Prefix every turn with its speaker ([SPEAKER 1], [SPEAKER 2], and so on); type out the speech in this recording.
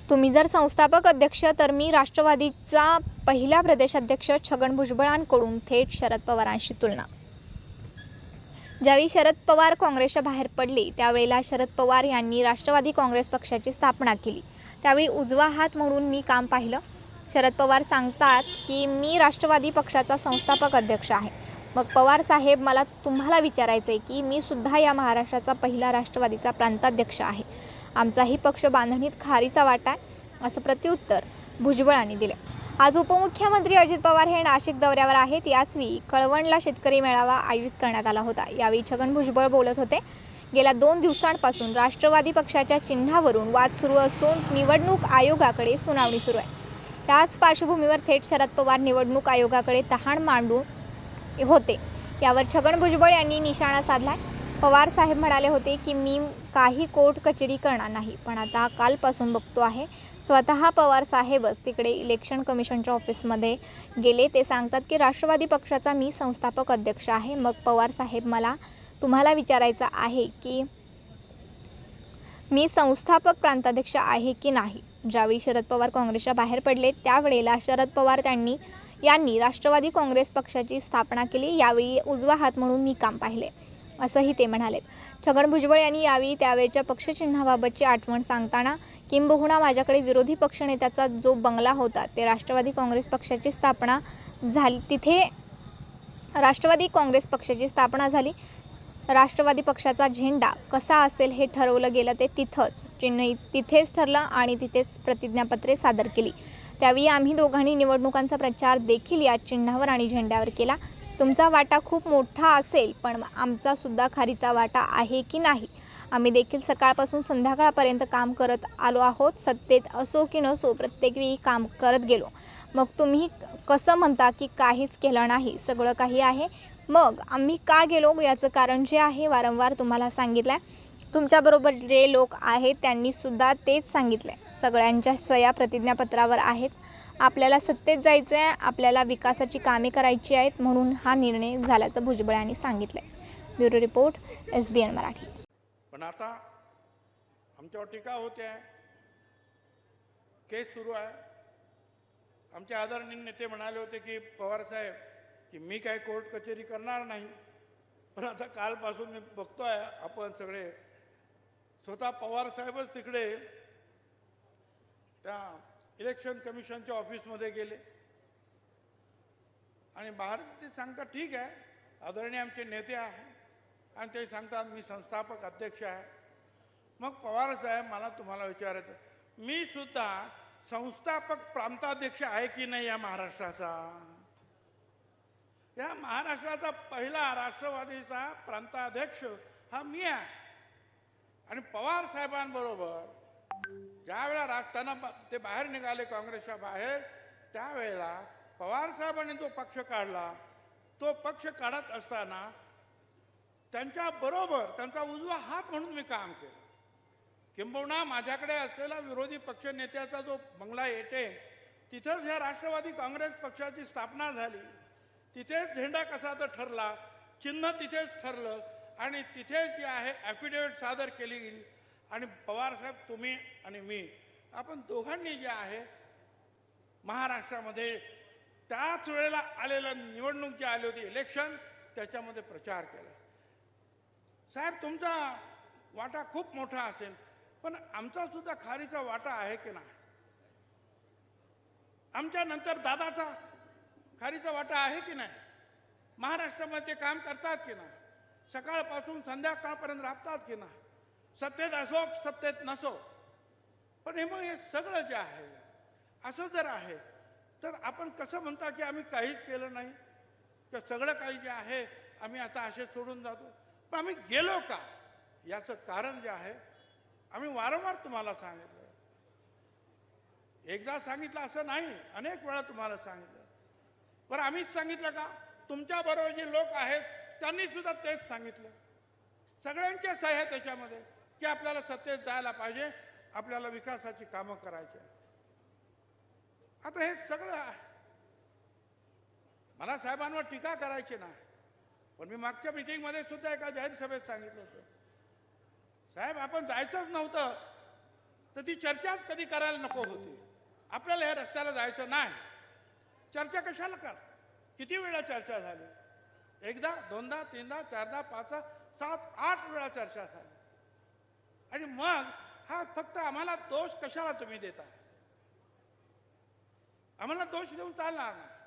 [SPEAKER 1] तुम्ही जर संस्थापक अध्यक्ष तर मी राष्ट्रवादीचा पहिला प्रदेशाध्यक्ष छगन भुजबळांकडून थेट शरद पवारांशी तुलना. ज्यावेळी शरद पवार काँग्रेसच्या बाहेर पडले त्यावेळेला शरद पवार यांनी राष्ट्रवादी काँग्रेस पक्षाची स्थापना केली. त्यावेळी उजवा हात म्हणून मी काम पाहिलं. शरद पवार सांगतात की मी राष्ट्रवादी पक्षाचा संस्थापक अध्यक्ष आहे. मग पवार साहेब मला तुम्हाला विचारायचं आहे की मी सुद्धा या महाराष्ट्राचा पहिला राष्ट्रवादीचा प्रांताध्यक्ष आहे. आमचाही पक्ष बांधणीत खारीचा वाटा आहे, असं प्रत्युत्तर भुजबळांनी दिले. आज उपमुख्यमंत्री अजित पवार हे नाशिक दौऱ्यावर आहेत. याचवेळी कळवणला शेतकरी मेळावा आयोजित करण्यात आला होता. यावेळी छगन भुजबळ बोलत होते. गेल्या 2 दिवसांपासून राष्ट्रवादी पक्षाच्या चिन्हावरून वाद सुरू असून निवडणूक आयोगाकडे सुनावणी सुरू आहे. याच पार्श्वभूमीवर थेट शरद पवार निवडणूक आयोगाकडे तहान मांडून होते. यावर छगन भुजबळ यांनी निशाणा साधलाय. पवार साहेब म्हणाले होते की मी काही कोर्ट कचेरी करणार नाही, पण आता कालपासून बघतो आहे स्वतः पवार साहेबच तिकडे इलेक्शन कमिशनच्या ऑफिसमध्ये गेले. ते सांगतात की राष्ट्रवादी पक्षाचा मी संस्थापक अध्यक्ष आहे. मग पवार साहेब मला तुम्हाला विचारायचं आहे की मी संस्थापक प्रांताध्यक्ष आहे की नाही. ज्यावेळी शरद पवार काँग्रेसच्या बाहेर पडले त्यावेळेला शरद पवार यांनी राष्ट्रवादी काँग्रेस पक्षाची स्थापना केली. यावेळी उजवा हात म्हणून मी काम पाहिले, असंही ते म्हणालेत. छगन भुजबळ यांनी यावेळी त्यावेळच्या पक्षचिन्हाबाबतची आठवण सांगताना किंबहुना माझ्याकडे विरोधी पक्षनेत्याचा जो बंगला होता ते राष्ट्रवादी काँग्रेस पक्षाची स्थापना झाली तिथे राष्ट्रवादी काँग्रेस पक्षाची स्थापना झाली. राष्ट्रवादी पक्षाचा झेंडा कसा असेल हे ठरवलं गेलं ते तिथंच, चिन्ह तिथेच ठरलं आणि तिथेच प्रतिज्ञापत्रे सादर केली. त्यावेळी आम्ही दोघांनी निवडणुकांचा प्रचार देखील याच चिन्हावर आणि झेंड्यावर केला. तुमचा वाटा खूप मोठा असेल, पण आमचा सुद्धा खारीचा वाटा आहे की नाही. आम्ही देखील सकाळपासून संध्याकाळपर्यंत काम करत आलो आहोत. सत्तेत असो की नसो प्रत्येक वेळी काम करत गेलो. मग तुम्ही कसं म्हणता की काहीच केलं नाही, सगळं काही आहे. मग आम्ही का गेलो याचं कारण जे आहे वारंवार तुम्हाला सांगितलंय. तुमच्याबरोबर जे लोक आहेत त्यांनी सुद्धा तेच सांगितलंय. सगळ्यांच्या सह्या प्रतिज्ञापत्रावर आहेत. आपल्याला सत्तेत जायचंय, आपल्याला विकासाची कामे करायची आहेत, म्हणून हा निर्णय झाल्याचं भुजबळ यांनी सांगितलंय. Bureau report, SBN Marathi.
[SPEAKER 2] पण आता आमच्यावर टीका होते आहे, केस सुरू आहे. आमचे आदरणीय नेते म्हणाले होते की पवार साहेब की मी काही कोर्ट कचेरी करणार नाही. पण आता कालपासून मी बघतोय आपण सगळे स्वतः पवार साहेबच तिकडे त्या इलेक्शन कमिशनच्या ऑफिसमध्ये गेले आणि बाहेर ते सांगतात ठीक आहे आदरणीय आमचे नेते आहे आणि ते सांगतात मी संस्थापक अध्यक्ष आहे. मग पवार साहेब मला तुम्हाला विचारायचं, मी सुद्धा संस्थापक प्रांताध्यक्ष आहे की नाही या महाराष्ट्राचा? या महाराष्ट्राचा पहिला राष्ट्रवादीचा प्रांताध्यक्ष हा मी आहे. आणि पवार साहेबांबरोबर ज्या वेळेला त्यांना ते बाहेर निघाले काँग्रेसच्या बाहेर, त्यावेळेला पवार साहेबांनी जो पक्ष काढला तो पक्ष काढत असताना त्यांच्याबरोबर त्यांचा उजवा हात म्हणून मी काम केलं. किंबहुना माझ्याकडे असलेला विरोधी पक्ष नेत्याचा जो बंगला येते तिथंच ह्या राष्ट्रवादी काँग्रेस पक्षाची स्थापना झाली. तिथेच झेंडा कसा तर ठरला, चिन्ह तिथेच ठरलं आणि तिथेच जे आहे ॲफिडेविट सादर केली गेली. आणि पवार साहेब तुम्ही आणि मी आपण दोघांनी जे आहे महाराष्ट्रामध्ये त्याच वेळेला आलेलं निवडणूक जे आली होती इलेक्शन त्याच्यामध्ये प्रचार केला. साहेब तुमचा वाटा खूप मोठा असेल, पण आमचा सुद्धा खारीचा वाटा आहे की नाही? आमच्या नंतर दादाचा खारीचा वाटा आहे की नाही? महाराष्ट्रामध्ये काम करतात की नाही? सकाळपासून संध्याकाळपर्यंत राबतात की नाही? सत्तेत असो सत्तेत नसो. पण हे मग हे सगळं जे आहे असं जर आहे तर आपण कसं म्हणता की आम्ही काहीच केलं नाही, तर सगळं काही जे आहे आम्ही आता असे सोडून जातो? पण आम्ही गेलो का याचं कारण जे आहे आम्ही वारंवार तुम्हाला सांगितलं. एकदा सांगितलं असं नाही, अनेक वेळा तुम्हाला सांगितलं. बरं आम्हीच सांगितलं का? तुमच्याबरोबर जे लोक आहेत त्यांनी सुद्धा तेच सांगितलं. सगळ्यांच्या सह्या त्याच्यामध्ये की आपल्याला सत्तेत जायला पाहिजे, आपल्याला विकासाची कामं करायची. आता हे सगळं आहे. मला साहेबांवर टीका करायची नाही, पण मी मागच्या मीटिंगमध्ये सुद्धा एका जाहीर सभेत सांगितलं होतं, साहेब आपण जायचंच नव्हतं तर ती चर्चाच कधी करायला नको होती. आपल्याला ह्या रस्त्याला जायचं नाही, चर्चा कशाला करा. किती वेळा चर्चा झाली, एकदा, दोनदा, तीनदा, चारदा, पाचदा, 7-8 वेळा चर्चा झाली. आणि मग हा फक्त आम्हाला दोष कशाला तुम्ही देता? आम्हाला दोष देऊन चालणार नाही.